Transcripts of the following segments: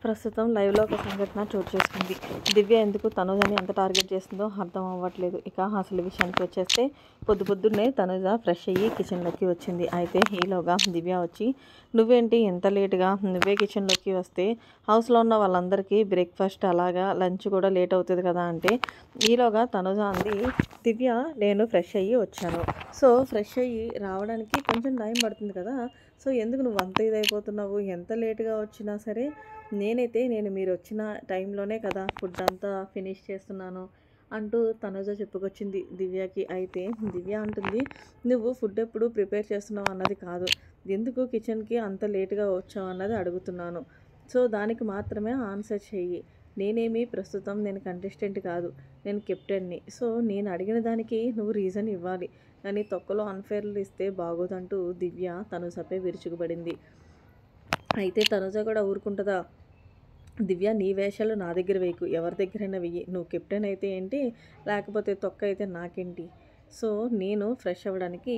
ప్రస్తుతం లైవ్లో ఒక సంఘటన చోటు చేసుకుంది. దివ్య ఎందుకు తనుజని ఎంత టార్గెట్ చేస్తుందో అర్థం అవ్వట్లేదు. ఇక అసలు విషయానికి వచ్చేస్తే పొద్దున్నే తనుజ ఫ్రెష్ అయ్యి కిచెన్లోకి వచ్చింది. అయితే ఈలోగా దివ్య వచ్చి, నువ్వేంటి ఎంత లేటుగా, నువ్వే కిచెన్లోకి వస్తే హౌస్లో ఉన్న వాళ్ళందరికీ బ్రేక్ఫాస్ట్ అలాగా లంచ్ కూడా లేట్ అవుతుంది కదా అంటే, ఈలోగా తనుజ అంది, దివ్య నేను ఫ్రెష్ అయ్యి వచ్చాను. సో ఫ్రెష్ అయ్యి రావడానికి కొంచెం టైం పడుతుంది కదా, సో ఎందుకు నువ్వు అంత ఇదైపోతున్నావు, ఎంత లేటుగా వచ్చినా సరే నేను మీరు వచ్చిన టైంలోనే కదా ఫుడ్ అంతా ఫినిష్ చేస్తున్నాను అంటూ తనుజ చెప్పుకొచ్చింది దివ్యకి. అయితే దివ్య అంటుంది, నువ్వు ఫుడ్ ఎప్పుడు ప్రిపేర్ చేస్తున్నావు అన్నది కాదు, ఎందుకు కిచెన్కి అంత లేటుగా వచ్చావు అన్నది అడుగుతున్నాను. సో దానికి మాత్రమే ఆన్సర్ చెయ్యి. ప్రస్తుతం నేను కంటెస్టెంట్ కాదు, నేను కెప్టెన్ని. సో నేను అడిగిన దానికి నువ్వు రీజన్ ఇవ్వాలి, కానీ తొక్కలో అన్ఫేర్లు ఇస్తే బాగోదంటూ దివ్య తనుజపై విరుచుకుపడింది. అయితే తనుజ కూడా ఊరుకుంటుందా? దివ్య నీ వేషాలు నా దగ్గర వేయకు, ఎవరి దగ్గరైనా వెయ్యి, నువ్వు కెప్టెన్ అయితే ఏంటి, లేకపోతే తొక్క అయితే నాకేంటి. సో నేను ఫ్రెష్ అవ్వడానికి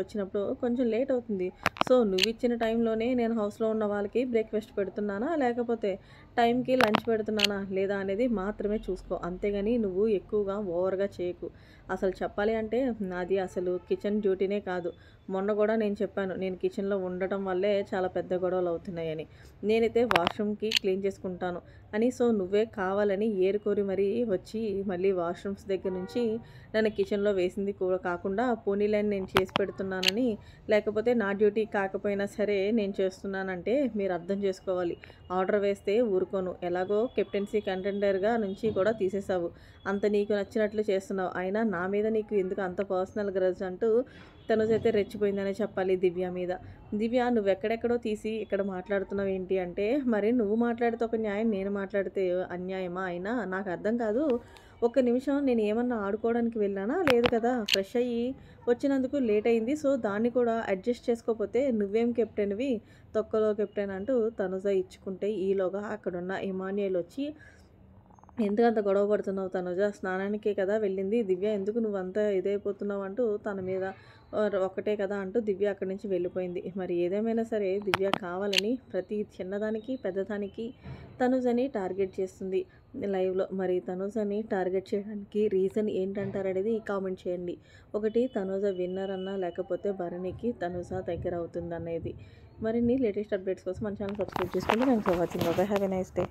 వచ్చినప్పుడు కొంచెం లేట్ అవుతుంది. సో నువ్వు ఇచ్చిన టైంలోనే నేను హౌస్లో ఉన్న వాళ్ళకి బ్రేక్ఫాస్ట్ పెడుతున్నానా, లేకపోతే టైంకి లంచ్ పెడుతున్నానా లేదా అనేది మాత్రమే చూసుకో, అంతేగాని నువ్వు ఎక్కువగా ఓవర్గా చేయకు. అసలు చెప్పాలి అంటే నాది అసలు కిచెన్ డ్యూటీనే కాదు. మొన్న కూడా నేను చెప్పాను, నేను కిచెన్లో ఉండటం వల్లే చాలా పెద్ద గొడవలు అవుతున్నాయని. నేనైతే వాష్రూమ్కి క్లీన్ చేసుకుంటాను అని. సో నువ్వే కావాలని ఏరుకోరి మరీ వచ్చి మళ్ళీ వాష్రూమ్స్ దగ్గర నుంచి నన్ను కిచెన్లో వేసింది కూడా కాకుండా, పోనీలని నేను చేసి పెడుతున్నానని, లేకపోతే నా డ్యూటీ కాకపోయినా సరే నేను చేస్తున్నానంటే మీరు అర్థం చేసుకోవాలి. ఆర్డర్ వేస్తే ఊరుకోను, ఎలాగో కెప్టెన్సీ కంటెండర్గా నుంచి కూడా తీసేసావు, అంత నీకు నచ్చినట్లు చేస్తున్నావు, అయినా నా మీద నీకు ఎందుకు అంత పర్సనల్ గ్రజ్ అంటూ తనుజైతే రెచ్చిపోయిందనే చెప్పాలి దివ్య మీద. దివ్య నువ్వెక్కడెక్కడో తీసి ఇక్కడ మాట్లాడుతున్నావు ఏంటి అంటే, మరి నువ్వు మాట్లాడితే ఒక న్యాయం, నేను మాట్లాడితే అన్యాయమా? అయినా నాకు అర్థం కాదు. ఒక్క నిమిషం నేను ఏమన్నా ఆడుకోవడానికి వెళ్ళానా? లేదు కదా, ఫ్రెష్ అయ్యి వచ్చినందుకు లేట్ అయింది. సో దాన్ని కూడా అడ్జస్ట్ చేసుకోకపోతే నువ్వేం కెప్టెన్వి, తొక్కలో కెప్టెన్ అంటూ తనుజ ఇచ్చుకుంటే, ఈలోగా అక్కడున్న ఇమాన్యుయల్ వచ్చి, ఎందుకంత గొడవ పడుతున్నావు తనుజ, స్నానానికే కదా వెళ్ళింది దివ్య, ఎందుకు నువ్వంతా ఇదైపోతున్నావు అంటూ తన మీద ఒక్కటే కదా అంటూ దివ్య అక్కడి నుంచి వెళ్ళిపోయింది. మరి ఏదేమైనా సరే దివ్య కావాలని ప్రతి చిన్నదానికి పెద్దదానికి తనుజని టార్గెట్ చేస్తుంది లైవ్లో. మరి తనుజని టార్గెట్ చేయడానికి రీజన్ ఏంటంటారనేది కామెంట్ చేయండి. ఒకటి తనుజ విన్నర్ అన్నా, లేకపోతే భరణికి తనుజ దగ్గర అవుతుంది అనేది. మరిన్ని లేటెస్ట్ అప్డేట్స్ కోసం మన ఛానల్ సబ్స్క్రైబ్ చేసుకోండి. Thanks for watching. By, have a nice day.